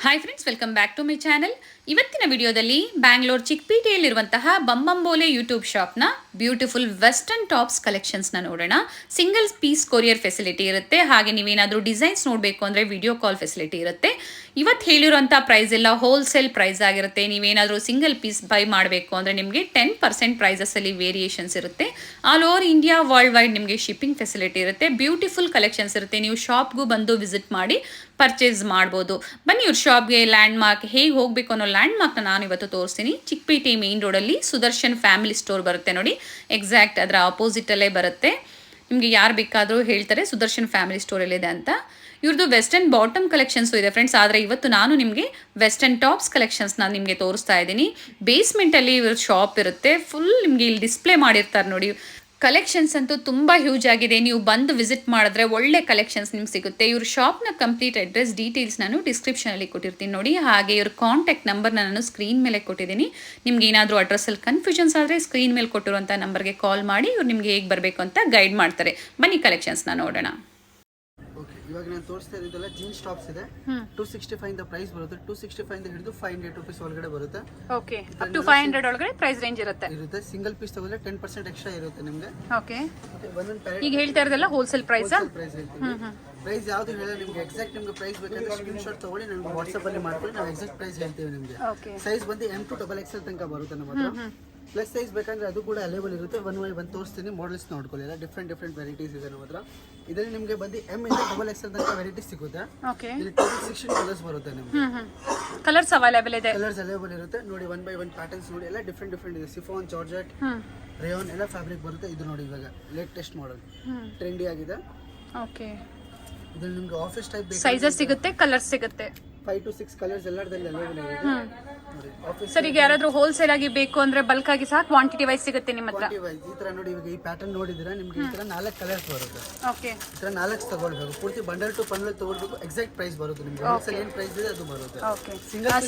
Hi friends, welcome back to my channel. ಇವತ್ತಿನ ವಿಡಿಯೋದಲ್ಲಿ ಬ್ಯಾಂಗ್ಳೂರ್ ಚಿಕ್ಪೇಟೆಯಲ್ಲಿರುವಂತಹ ಬಂಬಂಬೋಲೆ ಯೂಟ್ಯೂಬ್ ಶಾಪ್ನ ಬ್ಯೂಟಿಫುಲ್ ವೆಸ್ಟರ್ನ್ ಟಾಪ್ಸ್ ಕಲೆಕ್ಷನ್ಸ್ನ ನೋಡೋಣ. ಸಿಂಗಲ್ ಪೀಸ್ ಕೊರಿಯರ್ ಫೆಸಿಲಿಟಿ ಇರುತ್ತೆ. ಹಾಗೆ ನೀವೇನಾದರೂ ಡಿಸೈನ್ಸ್ ನೋಡಬೇಕು ಅಂದರೆ ವಿಡಿಯೋ ಕಾಲ್ ಫೆಸಿಲಿಟಿ ಇರುತ್ತೆ. ಇವತ್ತು ಹೇಳಿರುವಂಥ ಪ್ರೈಸ್ ಎಲ್ಲ ಹೋಲ್ಸೇಲ್ ಪ್ರೈಸ್ ಆಗಿರುತ್ತೆ. ನೀವೇನಾದರೂ ಸಿಂಗಲ್ ಪೀಸ್ ಬೈ ಮಾಡಬೇಕು ಅಂದರೆ ನಿಮಗೆ 10% ಪ್ರೈಸಸಲ್ಲಿ ವೇರಿಯೇಷನ್ಸ್ ಇರುತ್ತೆ. All over India world wide ನಿಮಗೆ ಶಿಪ್ಪಿಂಗ್ ಫೆಸಿಲಿಟಿ ಇರುತ್ತೆ. ಬ್ಯೂಟಿಫುಲ್ ಕಲೆಕ್ಷನ್ಸ್ ಇರುತ್ತೆ. ನೀವು ಶಾಪ್ಗೂ ಬಂದು ವಿಸಿಟ್ ಮಾಡಿ ಪರ್ಚೇಸ್ ಮಾಡ್ಬೋದು. ಬನ್ನಿ ಇವ್ರ ಶಾಪ್ಗೆ ಲ್ಯಾಂಡ್ ಮಾರ್ಕ್ ಹೇಗೆ ಹೋಗಬೇಕು ಅನ್ನೋ ಲ್ಯಾಂಡ್ ಮಾರ್ಕ್ನ ನಾನು ಇವತ್ತು ತೋರಿಸ್ತೀನಿ. ಚಿಕ್ಕಪೇಟೆ ಮೇನ್ ರೋಡಲ್ಲಿ ಸುದರ್ಶನ್ ಫ್ಯಾಮಿಲಿ ಸ್ಟೋರ್ ಬರುತ್ತೆ ನೋಡಿ, ಎಕ್ಸಾಕ್ಟ್ ಅದರ ಆಪೋಸಿಟಲ್ಲೇ ಬರುತ್ತೆ. ನಿಮಗೆ ಯಾರು ಬೇಕಾದರೂ ಹೇಳ್ತಾರೆ ಸುದರ್ಶನ್ ಫ್ಯಾಮಿಲಿ ಸ್ಟೋರಲ್ಲಿದೆ ಅಂತ. ಇವ್ರದ್ದು ವೆಸ್ಟರ್ನ್ ಬಾಟಮ್ ಕಲೆಕ್ಷನ್ಸು ಇದೆ ಫ್ರೆಂಡ್ಸ್. ಆದರೆ ಇವತ್ತು ನಾನು ನಿಮಗೆ ವೆಸ್ಟರ್ನ್ ಟಾಪ್ಸ್ ಕಲೆಕ್ಷನ್ಸ್ನ ನಿಮಗೆ ತೋರಿಸ್ತಾ ಇದ್ದೀನಿ. ಬೇಸ್ಮೆಂಟಲ್ಲಿ ಇವ್ರ ಶಾಪ್ ಇರುತ್ತೆ. ಫುಲ್ ನಿಮಗೆ ಇಲ್ಲಿ ಡಿಸ್ಪ್ಲೇ ಮಾಡಿರ್ತಾರೆ ನೋಡಿ. ಕಲೆಕ್ಷನ್ಸ್ ಅಂತೂ ತುಂಬ ಹ್ಯೂಜ್ ಆಗಿದೆ. ನೀವು ಬಂದು ವಿಸಿಟ್ ಮಾಡಿದ್ರೆ ಒಳ್ಳೆ ಕಲೆಕ್ಷನ್ಸ್ ನಿಮ್ಗೆ ಸಿಗುತ್ತೆ. ಇವ್ರ ಶಾಪ್ನ ಕಂಪ್ಲೀಟ್ ಅಡ್ರೆಸ್ ಡೀಟೇಲ್ಸ್ ನಾನು ಡಿಸ್ಕ್ರಿಪ್ಷನಲ್ಲಿ ಕೊಟ್ಟಿರ್ತೀನಿ ನೋಡಿ. ಹಾಗೆ ಇವ್ರ ಕಾಂಟ್ಯಾಕ್ಟ್ ನಂಬರ್ನ ನಾನು ಸ್ಕ್ರೀನ್ ಮೇಲೆ ಕೊಟ್ಟಿದ್ದೀನಿ. ನಿಮ್ಗೆ ಏನಾದರೂ ಅಡ್ರೆಸ್ಸಲ್ಲಿ ಕನ್ಫ್ಯೂಷನ್ಸ್ ಆದರೆ ಸ್ಕ್ರೀನ್ ಮೇಲೆ ಕೊಟ್ಟಿರುವಂಥ ನಂಬರ್ಗೆ ಕಾಲ್ ಮಾಡಿ ಇವ್ರು ನಿಮಗೆ ಹೇಗೆ ಬರಬೇಕು ಅಂತ ಗೈಡ್ ಮಾಡ್ತಾರೆ. ಬನ್ನಿ ಕಲೆಕ್ಷನ್ಸ್ನ ನೋಡೋಣ. ಇವಾಗ ನಾನು ತೋರಿಸ್ತಾ ಇರೋದೆಲ್ಲ ಜೀನ್ಸ್ ಟಾಪ್ಸ್ ಇದೆ. 265 ಇಂದ ಪ್ರೈಸ್ ಬರುತ್ತೆ. 265 ಇಂದ ಹಿಡಿದು 500 ರೂಪೀಸ್ ಒಳಗಡೆ ಬರುತ್ತೆ. ಓಕೆ, ಅಪ್ ಟು 500 ಒಳಗಡೆ ಪ್ರೈಸ್ ರೇಂಜ್ ಇರುತ್ತೆ. ಸಿಂಗಲ್ ಪೀಸ್ ತಗೊಂಡ್ರೆ 10% ಎಕ್ಸ್ಟ್ರಾ ಇರುತ್ತೆ ನಿಮಗೆ. ಓಕೆ, ಈಗ ಹೇಳ್ತಾ ಇರೋದೆಲ್ಲ ಹೋಲ್ಸೇಲ್ ಪ್ರೈಸ್. ಪ್ರೈಸ್ ಯಾವುದು ಹೇಳಿ ನಿಮಗೆ ಎಕ್ಸಾಕ್ಟ್ ನಿಮಗೆ ಪ್ರೈಸ್ ಬೇಕಂದ್ರೆ ಸ್ಕ್ರೀನ್ ಶಾಟ್ ತಗೊಳ್ಳಿ, ನನಗೆ ವಾಟ್ಸ್ಆಪ್ ಅಲ್ಲಿ ಮಾಡ್ಕೊಳ್ಳಿ. ನಾವು ಎಕ್ಸಾಕ್ಟ್ ಪ್ರೈಸ್ ಹೇಳ್ತೀವಿ ನಿಮಗೆ. ಸೈಜ್ ಬಂದು M to XXL ತನಕ ಬರುತ್ತೆ ನಮ್ಮ ಹತ್ರ. ಪ್ಲಸ್ ಸೈಜ್ ಬೇಕಂದ್ರೆ ಅದು ಕೂಡ ಅವೈಲೇಬಲ್ ಇರುತ್ತೆ. ಬಂದು ತೋರಿಸ್ತೀನಿ, ಮಾಡಲ್ಸ್ ನೋಡ್ಕೊಳ್ಳಿ. ಎಲ್ಲ ಡಿಫ್ರೆಂಟ್ ವೆರೈಟೀಸ್ ಇದೆ ನಮ್ಮ ಹತ್ರ. ಇದರಲ್ಲಿ ನಿಮಗೆ ಬಂದು M ಇಂದ XXL ತನಕ ವೆರೈಟೀಸ್ ಸಿಗುತ್ತೆ. ಇಲ್ಲಿ 16 ಕಲರ್ಸ್ ಬರುತ್ತೆ ನಿಮಗೆ. ಕಲರ್ಸ್ ಅವೈಲೇಬಲ್ ಇರುತ್ತೆ ನೋಡಿ. 1 by 1 ಪ್ಯಾಟರ್ನ್ಸ್ ನೋಡಿ, ಎಲ್ಲ ಡಿಫ್ರೆಂಟ್ ಇದೆ. ಸಿಫಾನ್, ಜಾರ್ಜೆಟ್, ರೇಯಾನ್ ಎಲ್ಲ ಫ್ಯಾಬ್ರಿಕ್ ಬರುತ್ತೆ. ಇದು ನೋಡಿ ಇವಾಗ ಲೇಟೆಸ್ಟ್ ಮಾಡೆಲ್ ಟ್ರೆಂಡಿ ಆಗಿದೆ. ಓಕೆ, ಇದರಲ್ಲಿ ನಿಮಗೆ ಆಫೀಸ್ ಟೈಪ್ ಬೇಕು, ಸೈಜಸ್ ಸಿಗುತ್ತೆ, ಕಲರ್ಸ್ ಸಿಗುತ್ತೆ. 5 to 6 ಕಲರ್ಸ್ ಎಲ್ಲದರಲ್ಲಿ ಅವೈಲೇಬಲ್ ಇದೆ ನೋಡಿ. ಆಫೀಸ್ ಸರ್, ಈಗ ಯಾರಾದ್ರೂ ಹೋಲ್ಸೇಲ್ ಆಗಿ ಬೇಕು ಅಂದ್ರೆ ಬಲ್ಕ್ ಆಗಿ ಸಹ ಕ್ವಾಂಟಿಟಿ ವೈಸ್ ಸಿಗುತ್ತೆ ನಿಮ್ಮ ಹತ್ರ. ಈ ತರ ನೋಡಿ, ಇವಾಗ ಈ ಪ್ಯಾಟರ್ನ್ ನೋಡಿದ್ರೆ ನಿಮ್ಗೆ ಈ ತರ 4 ಕಲರ್ಸ್ ಬರುತ್ತೆ. ಓಕೆ, ಈ ತರ 4 ತಗೊಳ್ಬೇಕು. ಪೂರ್ತಿ ಬಂಡಲ್ ಟು ಬಂಡಲ್ ತಗೊಳ್ಬೇಕು. ಎಕ್ಸಾಕ್ಟ್ ಪ್ರೈಸ್ ಬರುತ್ತೆ ನಿಮ್ಗೆ. ಹೋಲ್ಸೇಲ್ ಏನು ಪ್ರೈಸ್ ಇದೆ ಅದು ಬರುತ್ತೆ. ಓಕೆ,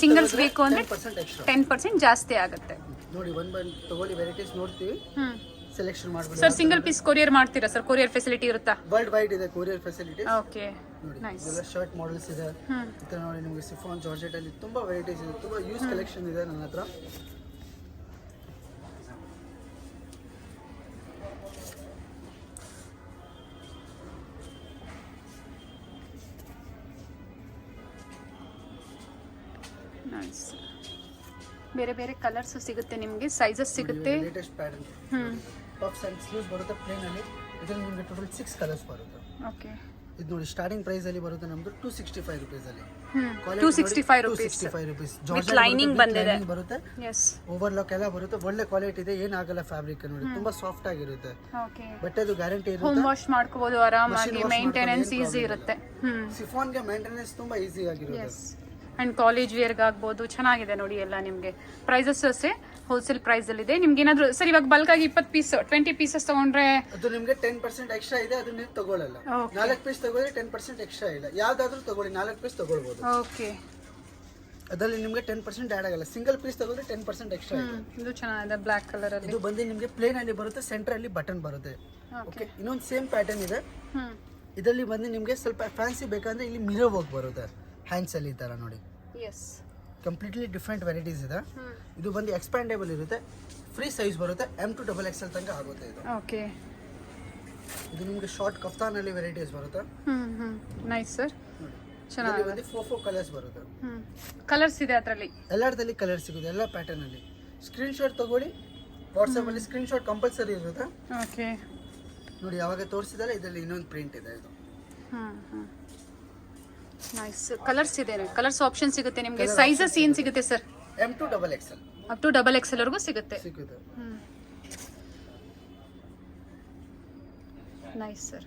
ಸಿಂಗಲ್ಸ್ ಬೇಕು ಅಂದ್ರೆ 10% ಎಕ್ಸ್ಟ್ರಾ, 10% ಜಾಸ್ತಿ ಆಗುತ್ತೆ ನೋಡಿ. 1 by 1 ತಗೊಳ್ಳಿ, ವೆರೈಟೀಸ್ ನೋಡ್ತೀವಿ, ಸೆಲೆಕ್ಷನ್ ಮಾಡ್ಬಿಡಿ. ಸರ್, ಸಿಂಗಲ್ ಪೀಸ್ ಕೊರಿಯರ್ ಮಾಡ್ತೀರಾ ಸರ್? ಕೊರಿಯರ್ ಫೆಸಿಲಿಟಿ ಇರುತ್ತಾ? ವರ್ಲ್ಡ್ ವೈಡ್ ಇದೆ ಕೊರಿಯರ್ ಫೆಸಿಲಿಟಿ. ಓಕೆ, ನೋಡಿ ಎಲ್ಲ ಶರ್ಟ್ ಮಾಡೆಲ್ಸ್ ಇದೆ. ಈ ತರ ನೋಡಿ ನಿಮಗೆ ಸಿಫಾನ್, ಜಾರ್ಜೆಟ್ ಅಲ್ಲಿ ತುಂಬಾ ವೆರೈಟೀಸ್ ಇದೆ. ತುಂಬಾ ಯೂಸ್ ಕಲೆಕ್ಷನ್ ಇದೆ ನನ್ನ ಹತ್ರ. ನೈಸ್, ಬೇರೆ ಬೇರೆ ಕಲರ್ಸ್ ಸಿಗುತ್ತೆ ನಿಮಗೆ, ಸೈಜಸ್ ಸಿಗುತ್ತೆ. Latest pattern tops and sleeves ಬರುತ್ತೆ ಪ್ಲೇನ್ ಅಲ್ಲಿ. ಇದರಲ್ಲಿ ನಿಮಗೆ ಟೋಟಲ್ 6 ಕಲರ್ಸ್ ಬರುತ್ತೆ. ಓಕೆ, ಇದು ನೋಡಿ ಸ್ಟಾರ್ಟಿಂಗ್ ಪ್ರೈಸ್ ಅಲ್ಲಿ ಬರುತ್ತೆ ನಮ್ದು 265 ರೂಪೀಸ್ ಅಲ್ಲಿ. 265 ರೂಪೀಸ್ ವಿತ್ ಲೈನಿಂಗ್ ಬಂದಿದೆ ಬರುತ್ತೆ. ಎಸ್, ಓವರ್ಲಾಕ್ ಎಲ್ಲ ಬರುತ್ತೆ. ಒಳ್ಳೆ ಕ್ವಾಲಿಟಿ ಇದೆ, ಏನಾಗಲ್ಲ. ಫ್ಯಾಬ್ರಿಕ್ ನೋಡಿ ತುಂಬಾ ಸಾಫ್ಟ್ ಆಗಿರುತ್ತೆ. ಓಕೆ, ಬಟ್ ಅದು ಗ್ಯಾರಂಟಿ ಇರುತ್ತೆ. ಹೋಮ್ ವಾಶ್ ಮಾಡ್ಕೋಬಹುದು ಆರಾಮಾಗಿ, ಮೇಂಟೆನೆನ್ಸ್ ಈಸಿ ಇರುತ್ತೆ. ಸಿಫಾನ್ ಗೆ ಮೇಂಟೆನೆನ್ಸ್ ತುಂಬಾ ಈಸಿ ಆಗಿರುತ್ತೆ. ಅಂಡ್ ಕಾಲೇಜ್ ವೇರ್ಗೆ ಆಗ್ಬೋದು. ಚೆನ್ನಾಗಿದೆ ನೋಡಿ ಎಲ್ಲ. ನಿಮಗೆ ಪ್ರೈಸಸ್ ಅಷ್ಟೇ ಹೋಲ್ಸೇಲ್ ಪ್ರೈಸ್ ಅಲ್ಲಿ ಇದೆ. ನಿಮ್ಗೆ ಏನಾದ್ರು ಸರ್ ಇವಾಗ ಬಲ್ಕ್ ಆಗಿ 20 ಪೀಸ್ 20 ಪೀಸಸ್ ತಗೊಂಡ್ರೆ ಅದು ನಿಮಗೆ 10% ಎಕ್ಸ್ಟ್ರಾ ಇದೆ. ಅದು ನೀವು ತಗೊಳ್ಳಲ್ಲ. 4 ಪೀಸ್ ತಗೊಂಡ್ರೆ 10% ಎಕ್ಸ್ಟ್ರಾ ಇಲ್ಲ. ಯಾವ್ದಾದ್ರು ತಗೊಳ್ಳಿ, 4 ಪೀಸ್ ತಗೊಳ್ಬಹುದು. ಓಕೆ, ಅದರಲ್ಲಿ ನಿಮಗೆ 10% ಆಡ್ ಆಗಲ್ಲ. ಸಿಂಗಲ್ ಪೀಸ್ ತಗೊಂಡ್ರೆ 10% ಎಕ್ಸ್ಟ್ರಾ ಇದೆ. ಇದು ಚೆನ್ನಾಗಿದೆ, ಬ್ಲಾಕ್ ಕಲರ್ ಅಲ್ಲಿ. ಇದು ಬಂದು ನಿಮಗೆ ಪ್ಲೇನ್ ಅಲ್ಲಿ ಬರುತ್ತೆ, ಸೆಂಟರ್ ಅಲ್ಲಿ ಬಟನ್ ಬರುತ್ತೆ. ಓಕೆ, ಇನ್ನೊಂದು ಸೇಮ್ ಪ್ಯಾಟರ್ನ್ ಇದೆ. ಇದರಲ್ಲಿ ಬಂದು ನಿಮಗೆ ಸ್ವಲ್ಪ ಫ್ಯಾನ್ಸಿ ಬೇಕಂದ್ರೆ ಇಲ್ಲಿ ಮಿರರ್ ವರ್ಕ್ ಬರುತ್ತೆ ಹ್ಯಾಂಡ್ಸ್ ಅಲ್ಲಿ, ಈ ತರ ನೋಡಿ. ಎಸ್, ಕಂಪ್ಲೀಟ್ಲಿ ಡಿಫ್ರೆಂಟ್ ವೆರೈಟೀಸ್ ಇದೆ. ಇದು ಬಂದು ಎಕ್ಸ್ಪ್ಯಾಂಡೇಬಲ್ ಇರುತ್ತೆ. ಫ್ರೀ ಸೈಜ್ ಬರುತ್ತೆ. M to XXL ತನಕ ಆಗುತ್ತೆ ಇದು. ಓಕೆ, ಇದು ನಿಮಗೆ ಶಾರ್ಟ್ ಕಫ್ತಾನ್ ಅಲ್ಲಿ ವೆರೈಟೀಸ್ ಬರುತ್ತೆ. ನೈಸ್ ಸರ್, ಚೆನ್ನಾಗಿದೆ. ಬಂದು 4 ಕಲರ್ಸ್ ಬರುತ್ತೆ. ಕಲರ್ಸ್ ಇದೆ ಅದರಲ್ಲಿ, ಎಲ್ಲದರಲ್ಲಿ ಕಲರ್ ಸಿಗುತ್ತೆ. ಎಲ್ಲ ಪ್ಯಾಟರ್ನ್ ಅಲ್ಲಿ ಸ್ಕ್ರೀನ್ ಶಾಟ್ ತಗೊಳ್ಳಿ. ವಾಟ್ಸ್ಆಪ್ ಅಲ್ಲಿ ಸ್ಕ್ರೀನ್ ಶಾಟ್ ಕಂಪಲ್ಸರಿ ಇರುತ್ತೆ. ಓಕೆ, ನೋಡಿ ಯಾವಾಗ ತೋರಿಸಿದಲ್ಲ ಇದರಲ್ಲಿ ಇನ್ನೊಂದು ಪ್ರಿಂಟ್ ಇದೆ ಇದು. ನೈಸ್, ಕಲರ್ಸ್ ಇದೆ. ಕಲರ್ಸ್ ಆಪ್ಷನ್ ಸಿಗುತ್ತೆ ನಿಮಗೆ. ಸೈಜಸ್ ಏನು ಸಿಗುತ್ತೆ sir? M to XXL, up to XXL ವರೆಗೂ ಸಿಗುತ್ತೆ. ನೈಸ್ ಸರ್,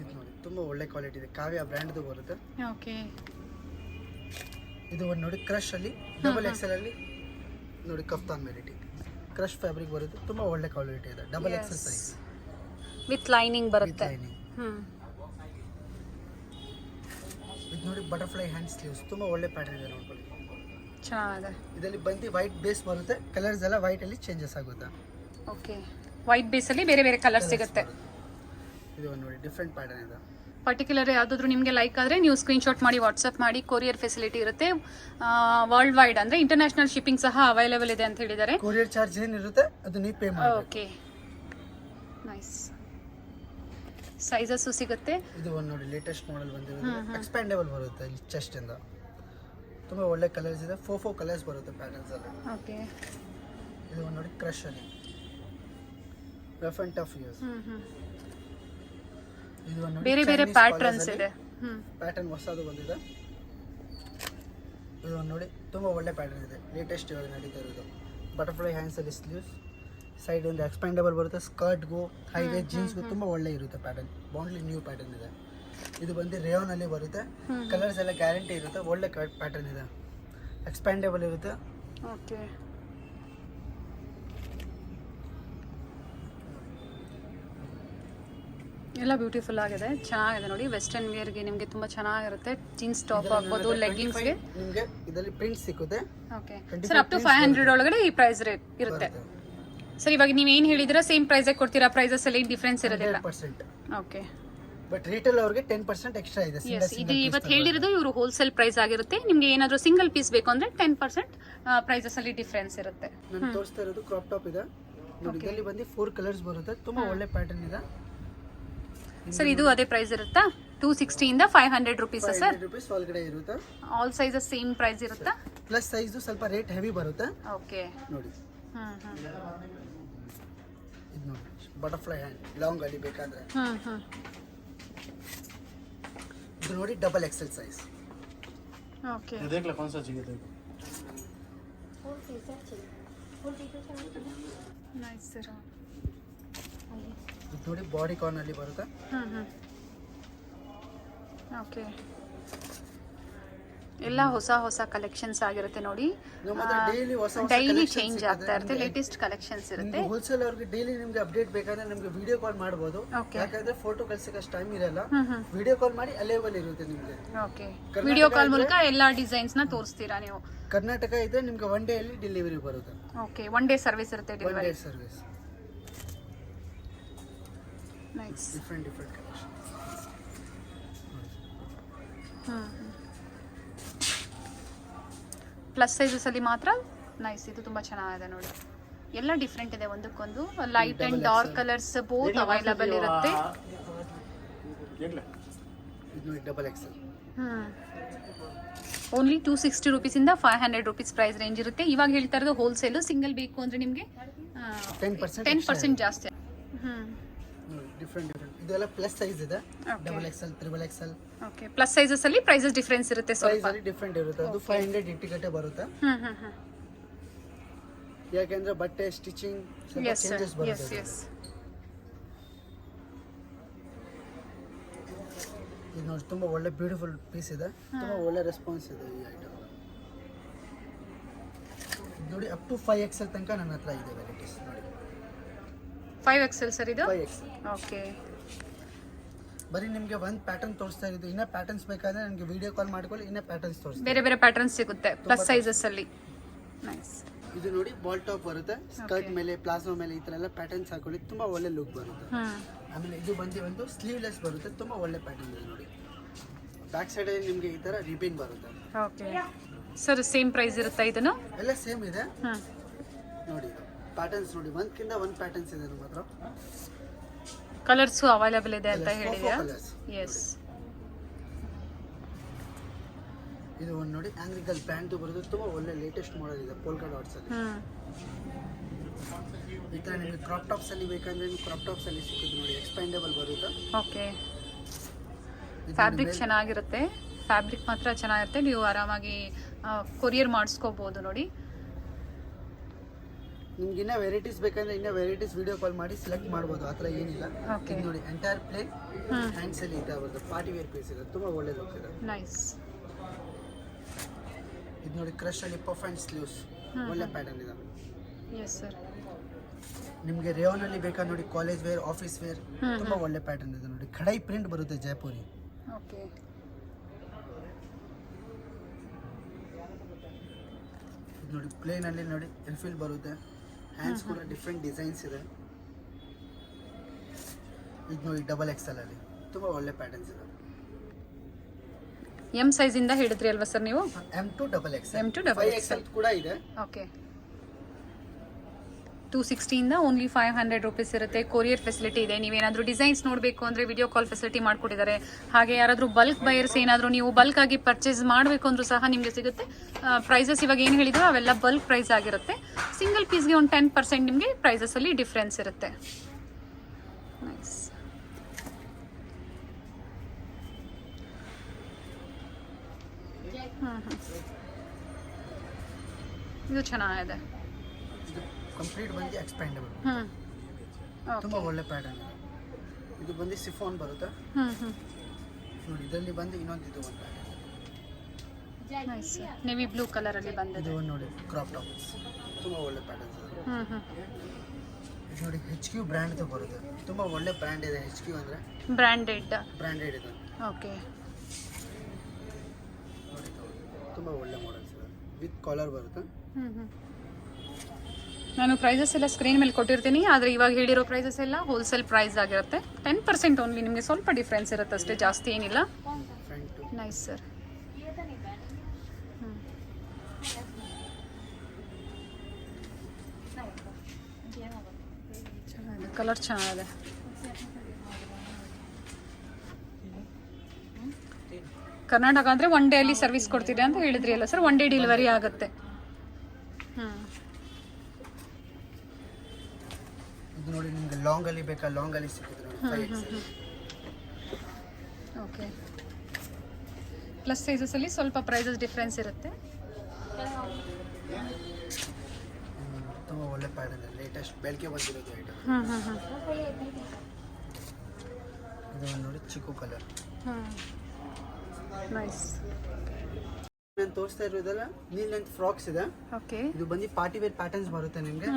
ಇದು ನೋಡಿ ತುಂಬಾ ಒಳ್ಳೆ ಕ್ವಾಲಿಟಿ ಇದೆ. ಕಾವ್ಯ ಬ್ರ್ಯಾಂಡ್ದು ಬರುತ್ತೆ. ಓಕೆ, ಇದು ಒಂದು ನೋಡಿ ಕ್ರಶ್ ಅಲ್ಲಿ XXL ಅಲ್ಲಿ ನೋಡಿ ಕಫ್ತಾನ್ ವೆರೈಟಿ. ಕ್ರಶ್ ಫ್ಯಾಬ್ರಿಕ್ ಬರುತ್ತೆ. ತುಂಬಾ ಒಳ್ಳೆ ಕ್ವಾಲಿಟಿ ಇದೆ. XXL ಸೈಜ್ ವಿತ್ ಲೈನಿಂಗ್ ಬರುತ್ತೆ. ಇದು ನೋಡಿ ಬಟರ್ಫ್ಲೈ ಹ್ಯಾಂಡ್ ಸ್ಲೀವ್ಸ್. ತುಂಬಾ ಒಳ್ಳೆ ಪ್ಯಾಟರ್ನ್ ಇದೆ, ನೋಡ್ಕೊಳ್ಳಿ. ಚೆನ್ನಾಗಿದೆ. ಇದರಲ್ಲಿ ಬಂದು ವೈಟ್ ಬೇಸ್ ಬರುತ್ತೆ. ಕಲರ್ಸ್ ಎಲ್ಲ ವೈಟ್ ಅಲ್ಲಿ ಚೇಂಜಸ್ ಆಗುತ್ತೆ. ಓಕೆ, ವೈಟ್ ಬೇಸ್ ಅಲ್ಲಿ ಬೇರೆ ಬೇರೆ ಕಲರ್ ಸಿಗುತ್ತೆ. ಇದು ನೋಡಿ ಡಿಫ್ರೆಂಟ್ ಪ್ಯಾಟರ್ನ್ ಇದೆ. ಪರ್ಟಿಕ್ಯುಲರ್ ಯಾವುದಾದ್ರೂ ನಿಮಗೆ ಲೈಕ್ ಆದರೆ ನೀವು ಸ್ಕ್ರೀನ್ಶಾಟ್ ಮಾಡಿ ವಾಟ್ಸಪ್ ಮಾಡಿ, ಕೊರಿಯರ್ ಫೆಸಿಲಿಟಿ ಇರುತ್ತೆ ವರ್ಲ್ಡ್ ವೈಡ್, ಅಂದರೆ ಇಂಟರ್ನ್ಯಾಷನಲ್ ಶಿಪ್ಪಿಂಗ್ ಸಹ ಅವೈಲೇಬಲ್ ಇದೆ ಅಂತ ಹೇಳಿದ್ದಾರೆ. ಕೊರಿಯರ್ ಚಾರ್ಜ್ ಏನಿರುತ್ತೆ ಅದು ನೀವು ಪೇ ಮಾಡಿ. Okay, nice. ಸೈಜಸ್ಸು ಸಿಗುತ್ತೆ. ಇದು ಒಂದು ನೋಡಿ ಲೇಟೆಸ್ಟ್ ಮಾಡೆಲ್ ಬಂದಿರೋದು, ಎಕ್ಸ್ಪ್ಯಾಂಡೇಬಲ್ ಬರುತ್ತೆ ಇಲ್ಲಿ ಚೆಸ್ಟ್ ಇಂದ. ತುಂಬ ಒಳ್ಳೆ ಕಲರ್ಸ್ ಇದೆ, 4 ಕಲರ್ಸ್ ಬರುತ್ತೆ ಪ್ಯಾಟರ್ನ್ಸ್ ಅಲ್ಲಿ. ಓಕೆ, ಇದು ಒಂದು ನೋಡಿ ಕ್ರಶ್ ಅಲ್ಲಿ ರಫ್ ಅಂಡ್ ಟಫ್ ಯೂಸ್. ಇದು ಒಂದು ಬೇರೆ ಬೇರೆ ಪ್ಯಾಟರ್ನ್ಸ್ ಇದೆ. ಪ್ಯಾಟರ್ನ್ ಹೊಸದು ಬಂದಿದೆ. ಇದು ಒಂದು ನೋಡಿ ತುಂಬ ಒಳ್ಳೆ ಪ್ಯಾಟರ್ನ್ ಇದೆ, ಲೇಟೆಸ್ಟ್ ಇವಾಗ ನಡೀತಾ ಇರೋದು. ಬಟರ್ಫ್ಲೈ ಹ್ಯಾಂಡ್ಸ್ ಅಲ್ಲಿ ಸ್ಲೀವ್ಸ್, ಸೈಡ್ ಒಂದು ಎಕ್ಸ್ಪ್ಯಾಂಡೇಬಲ್ ಬರುತ್ತೆ. ಸ್ಕರ್ಟ್ಗೂ ಹೈವೇ ಜೀನ್ಸ್ಗೂ ತುಂಬ ಒಳ್ಳೆ ಇರುತ್ತೆ ಪ್ಯಾಟರ್ನ್. ಬೌಂಡ್ಲಿ ನ್ಯೂ ಪ್ಯಾಟರ್ನ್ ಇದೆ. ಇದು ಬಂದು ರೇಯಾನ್ ಅಲ್ಲಿ ಬರುತ್ತೆ. ಕಲರ್ಸ್ ಎಲ್ಲ ಗ್ಯಾರಂಟಿ ಇರುತ್ತೆ. ಒಳ್ಳೆ ಪ್ಯಾಟರ್ನ್ ಇದೆ, ಎಕ್ಸ್ಪ್ಯಾಂಡೇಬಲ್ ಇರುತ್ತೆ. ಓಕೆ, ಎಲ್ಲ ಬ್ಯೂಟಿಫುಲ್ ಆಗಿದೆ, ಚೆನ್ನಾಗಿದೆ ನೋಡಿ. ವೆಸ್ಟರ್ನ್ ವೇರ್ಗೆ ನಿಮಗೆ ತುಂಬ ಚೆನ್ನಾಗಿರುತ್ತೆ. ಜೀನ್ಸ್ ಟಾಪ್ ಆಗ್ಬೋದು, ಲೆಗ್ಗಿಂಗ್ಸ್ಗೆ ನಿಮಗೆ ಇದರಲ್ಲಿ ಪ್ರಿಂಟ್ ಸಿಗುತ್ತೆ. ಓಕೆ ಸರ್, ಅಪ್ ಟು 500 ಒಳಗಡೆ ಈ ಪ್ರೈಸ್ ರೇಟ್ ಇರುತ್ತೆ. ಸರ್ ಇವಾಗ ನೀವು ಏನು ಹೇಳಿದಿರಾ ಸೇಮ್ ಪ್ರೈಸ್ ಕೊಡ್ತೀರಾ? ಪ್ರೈಸಸ್ ಅಲ್ಲಿ ಡಿಫರೆನ್ಸ್ ಇರೋದಿಲ್ಲ. 100%. ಓಕೆ, ಬಟ್ ರಿಟೇಲ್ ಅವ್ರಿಗೆ 10% ಎಕ್ಸ್ಟ್ರಾ ಇದೆ. ಇದು ಇವತ್ತು ಹೇಳಿರೋದು ಇವರು ಹೋಲ್ಸೇಲ್ ಪ್ರೈಸ್ ಆಗಿರುತ್ತೆ. ನಿಮಗೆ ಏನಾದರೂ ಸಿಂಗಲ್ ಪೀಸ್ ಬೇಕು ಅಂದ್ರೆ 10% ಪ್ರೈಸಸ್ ಅಲ್ಲಿ ಡಿಫರೆನ್ಸ್ ಇರುತ್ತೆ. ನಾನು ತೋರಿಸ್ತಾ ಇರೋದು ಕ್ರಾಪ್ ಟಾಪ್ ಇದೆ ನೋಡಿ. ಇದರಲ್ಲಿ ಬಂದು 4 ಕಲರ್ಸ್ ಬರುತ್ತೆ. ತುಂಬಾ ಒಳ್ಳೆ ಪ್ಯಾಟರ್ನ್ ಇದೆ ಸರ್. ಇದು ಅದೇ ಪ್ರೈಸ್ ಇರುತ್ತಾ? 260 ಇಂದ 500 ರುಪೀಸ್ ಸರ್. 500 ರೂಪೀಸ್ ಒಳಗಡೆ ಇರುತ್ತೆ. ಆಲ್ ಸೈಜಸ್ ಸೇಮ್ ಪ್ರೈಸ್ ಇರುತ್ತಾ? ಪ್ಲಸ್ ಸೈಜ್ ಸ್ವಲ್ಪ ರೇಟ್ ಹೆವಿ ಬರುತ್ತೆ. ಓಕೆ, ನೋಡಿ ಇದು ನೋಡಿ ಬಟರ್ಫ್ಲೈ ಹ್ಯಾಂಡ್ ಲಾಂಗ್ ಅಲ್ಲಿ ಬೇಕಾದ್ರೆ. ಇದು ನೋಡಿ ಡಬಲ್ ಎಕ್ಸೆಲ್ ಸೈಜ್. ओके ये देख लो कौन सा चाहिए देखो नाइस सर ಇದು ನೋಡಿ ಬಾಡಿ ಕಾರ್ನ್ ಅಲ್ಲಿ ಬರುತ್ತೆ. ಓಕೆ ಎಲ್ಲ ಹೊಸ ಹೊಸ ಕಲೆಕ್ಷನ್ಸ್ ಆಗಿರುತ್ತೆ ನೋಡಿ. ಡೈಲಿ ಚೇಂಜ್ ಆಗ್ತಾ ಇರುತ್ತೆ, ಲೇಟೆಸ್ಟ್ ಕಲೆಕ್ಷನ್ಸ್ ಇರುತ್ತೆ. ಹೋಲ್ಸೇಲ್ ಅವ್ರಿಗೆ ಡೈಲಿ ನಿಮ್ಗೆ ಅಪ್ಡೇಟ್ ಬೇಕಾದ್ರೆ ನಿಮ್ಗೆ ವಿಡಿಯೋ ಕಾಲ್ ಮಾಡಬಹುದು. ಯಾಕಂದ್ರೆ ಫೋಟೋ ಕಳ್ಸಕ್ಕೆ ಅಷ್ಟು ಟೈಮ್ ಇರಲ್ಲ. ವಿಡಿಯೋ ಕಾಲ್ ಮಾಡಿ ಅವೈಲೇಬಲ್ ಇರುತ್ತೆ ನಿಮ್ಗೆ. ಓಕೆ, ವಿಡಿಯೋ ಕಾಲ್ ಮೂಲಕ ಎಲ್ಲಾ ಡಿಸೈನ್ಸ್ ನ ತೋರಿಸ್ತೀರಾ ನೀವು? ಕರ್ನಾಟಕ ಇದ್ರೆ ನಿಮ್ಗೆ 1 ಡೇ ಅಲ್ಲಿ ಡೆಲಿವರಿ ಬರುತ್ತೆ. ಓಕೆ, 1 ಡೇ ಸರ್ವಿಸ್ ಇರುತ್ತೆ delivery. 1 day service. Nice, different collection. Plus sizes ಅಲ್ಲಿ ಮಾತ್ರ ನೈಸ್. ಇದು ತುಂಬಾ ಚೆನ್ನಾಗಿದೆ ನೋಡಿ, ಎಲ್ಲ ಡಿಫ್ರೆಂಟ್ ಇದೆ ಒಂದಕ್ಕೊಂದು. Light and dark colours both available ಇರುತ್ತೆ. ಇದು ಡಬಲ್ ಎಕ್ಸೆಲ್. ಓನ್ಲಿ 260 ರುಪೀಸ್ ಇಂದ 500 ರುಪೀಸ್ ಪ್ರೈಸ್ ರೇಂಜ್ ಇರುತ್ತೆ. ಇವಾಗ ಹೇಳ್ತಾ ಇರೋದು ಹೋಲ್ಸೇಲ್. ಸಿಂಗಲ್ ಬೇಕು ಅಂದ್ರೆ ನಿಮಗೆ 10% ಜಾಸ್ತಿ. ಡಿಫರೆಂಟ್ ಇದೆಲ್ಲ ಪ್ಲಸ್ ಸೈಜ್ ಇದೆ. Double XL, triple Excel. Okay, plus sizes ಅಲ್ಲಿ ಪ್ರೈಸಸ್ ಡಿಫರೆನ್ಸ್ ಇರುತ್ತೆ ಸ್ವಲ್ಪ. ಪ್ರೈಸ್ ಅಲ್ಲಿ ಡಿಫರೆಂಟ್ ಇರುತ್ತೆ. ಅದು 500 ಇಂಟಿಗೇಟೆ ಬರುತ್ತೆ. ಯಾಕಂದ್ರೆ ಬಟ್ಟೆ ಸ್ಟಿಚಿಂಗ್ ಸ್ವಲ್ಪ ಚೇಂಜಸ್ ಬರುತ್ತೆ. ಇದು ನೋಡಿ ತುಂಬಾ ಒಳ್ಳೆ ಬ್ಯೂಟಿಫುಲ್ ಪೀಸ್ ಇದೆ. ತುಂಬಾ ಒಳ್ಳೆ ರೆಸ್ಪಾನ್ಸ್ ಇದೆ ಈ ಐಟಮ್. ನೋಡಿ ಅಪ್ ಟು 5XL ತನಕ ನನ್ನ ಹತ್ರ ಇದೆ ವೆರೈಟೀಸ್ ನೋಡಿ. 5XL ಸರ್ ಇದು? 5XL. ಓಕೆ, ಬರೀ ನಿಮಗೆ ಒಂದು ಪ್ಯಾಟರ್ನ್ ತೋರಿಸ್ತಾ ಇರೋದು. ಇನ್ನ ಪ್ಯಾಟರ್ನ್ಸ್ ಬೇಕಾದ್ರೆ ನನಗೆ ವಿಡಿಯೋ ಕಾಲ್ ಮಾಡ್ಕೊಳ್ಳಿ, ಇನ್ನ ಪ್ಯಾಟರ್ನ್ಸ್ ತೋರಿಸ್ತೀನಿ. ಬೇರೆ ಬೇರೆ ಪ್ಯಾಟರ್ನ್ಸ್ ಸಿಗುತ್ತೆ ಪ್ಲಸ್ ಸೈಜಸ್ ಅಲ್ಲಿ. ನೈಸ್. ಇದು ನೋಡಿ ಬಾಲ್ ಟಾಪ್ ಬರುತ್ತೆ. ಸ್ಕರ್ಟ್ ಮೇಲೆ, ಪ್ಲಾಜೋ ಮೇಲೆ ಈ ತರ ಎಲ್ಲ ಪ್ಯಾಟರ್ನ್ಸ್ ಹಾಕೊಳ್ಳಿ ತುಂಬಾ ಒಳ್ಳೆ ಲುಕ್ ಬರುತ್ತೆ. ಆಮೇಲೆ ಇದು ಬಂದು ಒಂದು ಸ್ಲೀವ್ಲೆಸ್ ಬರುತ್ತೆ. ತುಂಬಾ ಒಳ್ಳೆ ಪ್ಯಾಟರ್ನ್ ಇದೆ ನೋಡಿ. ಬ್ಯಾಕ್ ಸೈಡ್ ಅಲ್ಲಿ ನಿಮಗೆ ಈ ತರ ರಿಬಿನ್ ಬರುತ್ತೆ. ಓಕೆ ಸರ್, ಸೇಮ್ ಪ್ರೈಸ್ ಇರುತ್ತಾ ಇದನ್ನು? ಎಲ್ಲ ಸೇಮ್ ಇದೆ ನೋಡಿ. ಪ್ಯಾಟರ್ನ್ಸ್ ನೋಡಿ, ಒಂದಕ್ಕಿಂತ ಒಂದು ಪ್ಯಾಟರ್ನ್ಸ್ ಇದೆ ನಮ್ಮ ಹತ್ರ. ಕಲರ್ಸ್ ಅವೈಲೇಬಲ್ ಇದೆ ಅಂತ ಹೇಳಿದ್ಯಾ? ಎಸ್. ಇದು ಒಂದು ನೋಡಿ ಆಂಗ್ರಿಕಲ್ ಬ್ರ್ಯಾಂಡ್ ಬರುತ್ತೆ. ತುಂಬಾ ಒಳ್ಳೆ ಲೇಟೆಸ್ಟ್ ಮಾಡೆಲ್ ಇದೆ ಪೋಲ್ಕಾ ಡಾಟ್ಸ್ ಅಲ್ಲಿ. ಈ ತರ ನಿಮಗೆ ಕ್ರಾಪ್ ಟಾಪ್ಸ್ ಅಲ್ಲಿ ಬೇಕಂದ್ರೆ ನೀವು ಕ್ರಾಪ್ ಟಾಪ್ಸ್ ಅಲ್ಲಿ ಸಿಗುತ್ತೆ ನೋಡಿ. ಎಕ್ಸ್ಪ್ಯಾಂಡೇಬಲ್ ಬರುತ್ತೆ. ಓಕೆ, ಫ್ಯಾಬ್ರಿಕ್ ಚೆನ್ನಾಗಿರುತ್ತೆ. ಫ್ಯಾಬ್ರಿಕ್ ಮಾತ್ರ ಚೆನ್ನಾಗಿರುತ್ತೆ. ನೀವು ಆರಾಮಾಗಿ ಕೊರಿಯರ್ ಮಾಡಿಸ್ಕೋಬಹುದು ನೋಡಿ. ನಿಮ್ಗೆ ಇನ್ನೂ ವೆರೈಟೀಸ್ ಬೇಕಂದ್ರೆ ಇನ್ನೂ ವೆರೈಟೀಸ್ ವಿಡಿಯೋ ಕಾಲ್ ಮಾಡಿ ಸೆಲೆಕ್ಟ್ ಮಾಡ್ಬೋದು. ಆ ಥರ ಏನಿಲ್ಲ. ಇದು ನೋಡಿ ಎಂಟೈರ್ ಪ್ಲೇನ್ ಹ್ಯಾಂಡ್ಸ್ ಅಲ್ಲಿ ಇದೆ ಬರುತ್ತೆ. ಪಾರ್ಟಿ ವೇರ್ ಪೀಸ್ ಇದೆ. ತುಂಬಾ ಒಳ್ಳೆ ಲುಕ್ ಇದೆ. ನೈಸ್. ಇದು ನೋಡಿ ಕ್ರಶ್ ಅಲ್ಲಿ ಪಫ್ ಅಂಡ್ ಸ್ಲೀವ್ಸ್ ಒಳ್ಳೆ ಪ್ಯಾಟರ್ನ್ ಇದೆ. Yes sir. ನಿಮಗೆ ರೇಯಾನ್ ಅಲ್ಲಿ ಬೇಕಾ ನೋಡಿ, ಕಾಲೇಜ್ ವೇರ್, ಆಫೀಸ್ ವೇರ್ ತುಂಬಾ ಒಳ್ಳೆ ಪ್ಯಾಟರ್ನ್ ಇದೆ ನೋಡಿ. ಖಡೈ ಪ್ರಿಂಟ್ ಬರುತ್ತೆ ಜೈಪುರಿ. ಓಕೆ, ಇದು ನೋಡಿ ಪ್ಲೇನ್ ಅಲ್ಲಿ ನೋಡಿ ಎಲ್ಫಿಲ್ ಬರುತ್ತೆ. ಹ್ಯಾಂಡ್ಸ್ ಕೂಡ ಡಿಫ್ರೆಂಟ್ ಡಿಸೈನ್ಸ್ ಇದೆ. ಇದು ನೋಡಿ ಡಬಲ್ ಎಕ್ಸೆಲ್ ಅಲ್ಲಿ ತುಂಬಾ ಒಳ್ಳೆ ಪ್ಯಾಟರ್ನ್ಸ್ ಇದೆ. ಎಂ ಸೈಜ್ ಇಂದ ಹಿಡಿದ್ರಿ ಅಲ್ವಾ ಸರ್ ನೀವು? M2 XXL, M2 XXL ಕೂಡ ಇದೆ. ಓಕೆ, 260 ಇಂದ ಓನ್ಲಿ 500 ರೂಪೀಸ್ ಇರುತ್ತೆ. ಕೊರಿಯರ್ ಫೆಸಿಲಿಟಿ ಇದೆ. ನೀವೇನಾದರೂ ಡಿಸೈನ್ಸ್ ನೋಡಬೇಕು ಅಂದರೆ ವಿಡಿಯೋ ಕಾಲ್ ಫೆಸಿಲಿಟಿ ಮಾಡಿಕೊಟ್ಟಿದ್ದಾರೆ. ಹಾಗೆ ಯಾರಾದರೂ ಬಲ್ಕ್ ಬಯರ್ಸ್ ಏನಾದರೂ ನೀವು ಬಲ್ಕ್ ಆಗಿ ಪರ್ಚೇಸ್ ಮಾಡಬೇಕು ಅಂದರೂ ಸಹ ನಿಮಗೆ ಸಿಗುತ್ತೆ. ಪ್ರೈಸಸ್ ಇವಾಗ ಏನು ಹೇಳಿದ್ರು ಅವೆಲ್ಲ ಬಲ್ಕ್ ಪ್ರೈಸ್ ಆಗಿರುತ್ತೆ. ಸಿಂಗಲ್ ಪೀಸ್ಗೆ ಒಂದು 10% ನಿಮಗೆ ಪ್ರೈಸಸಲ್ಲಿ ಡಿಫ್ರೆನ್ಸ್ ಇರುತ್ತೆ. ನೈಸ್. ಇದು ಚೆನ್ನಾಗಿದೆ. ಕಂಪ್ಲೀಟ್ ಬಂದು ಎಕ್ಸ್ಪ್ಯಾಂಡಬಲ್, ತುಂಬಾ ಒಳ್ಳೆ ಪ್ಯಾಟರ್ನ್ ಇದೆ. ಇದು ಬಂದು ಸಿಫಾನ್ ಬರುತ್ತೆ ನೋಡಿ. ಇದರಲ್ಲಿ ಬಂದು ಇನ್ನೊಂದು ಇದು ಒಂದು ನೈಸ್ ನೇವಿ ಬ್ಲೂ ಕಲರ್ ಅಲ್ಲಿ ಬಂದಿದೆ. ಇದು ಒಂದು ನೋಡಿ ಕ್ರಾಪ್ ಟಾಪ್ಸ್, ತುಂಬಾ ಒಳ್ಳೆ ಪ್ಯಾಟರ್ನ್ಸ್ ಇದೆ. ಇದು ನೋಡಿ HQ ಬ್ರ್ಯಾಂಡ್ ಬರುತ್ತೆ. ತುಂಬಾ ಒಳ್ಳೆ ಬ್ರ್ಯಾಂಡ್ ಇದೆ. HQ ಅಂದ್ರೆ ಬ್ರ್ಯಾಂಡೆಡ್ ಇದೆ. ಓಕೆ, ನೋಡಿ ತುಂಬಾ ಒಳ್ಳೆ ಮಾಡೆಲ್ಸ್ ಇದೆ. ವಿತ್ ಕಾಲರ್ ಬರುತ್ತೆ. ನಾನು ಪ್ರೈಸಸ್ ಎಲ್ಲ ಸ್ಕ್ರೀನ್ ಮೇಲೆ ಕೊಟ್ಟಿರ್ತೀನಿ. ಆದರೆ ಇವಾಗ ಹೇಳಿರೋ ಪ್ರೈಸಸ್ ಎಲ್ಲ ಹೋಲ್ಸೇಲ್ ಪ್ರೈಸ್ ಆಗಿರುತ್ತೆ. 10% ಓನ್ಲಿ, ನಿಮಗೆ ಸ್ವಲ್ಪ ಡಿಫ್ರೆನ್ಸ್ ಇರುತ್ತೆ ಅಷ್ಟೇ, ಜಾಸ್ತಿ ಏನಿಲ್ಲ. Nice sir. ಚೆನ್ನಾಗಿದೆ, ಕಲರ್ ಚೆನ್ನಾಗಿದೆ. ಕರ್ನಾಟಕ ಅಂದರೆ 1 ಡೇ ಅಲ್ಲಿ ಸರ್ವಿಸ್ ಕೊಡ್ತೀರಿ ಅಂತ ಹೇಳಿದ್ರಿ ಅಲ್ಲ ಸರ್? 1 ಡೇ ಡೆಲಿವರಿ ಆಗುತ್ತೆ. ಇದು ನೋಡಿ ನಿಮಗೆ ಲಾಂಗ್ ಅಲ್ಲಿ ಬೇಕಾ, ಲಾಂಗ್ ಅಲ್ಲಿ ಸಿಗುತ್ತೆ ನೋಡಿ. ಓಕೆ, ಪ್ಲಸ್ ಸೈಜಸ್ ಅಲ್ಲಿ ಸ್ವಲ್ಪ ಪ್ರೈಸಸ್ ಡಿಫ್ರೆನ್ಸ್ ಇರುತ್ತೆ. ತುಂಬಾ ಒಳ್ಳೆ ಪ್ಯಾಟರ್ನ್ ಇದೆ. ಲೇಟೆಸ್ಟ್ ಬೆಳಗ್ಗೆ ಬಂದಿರೋದು ಐಟಮ್. ಇದು ನೋಡಿ ಚಿಕ್ಕು ಕಲರ್. ನೈಸ್. ನಾನು ತೋರಿಸ್ತಾ ಇರೋದಲ್ಲ ನೀಲ್ ಲೆಂತ್ ಫ್ರಾಕ್ಸ್ ಇದೆ. ಓಕೆ, ಇದು ಬಂದು ಪಾರ್ಟಿ ವೇರ್ ಪ್ಯಾಟರ್ನ್ಸ್ ಬರುತ್ತೆ ನಿಮಗೆ.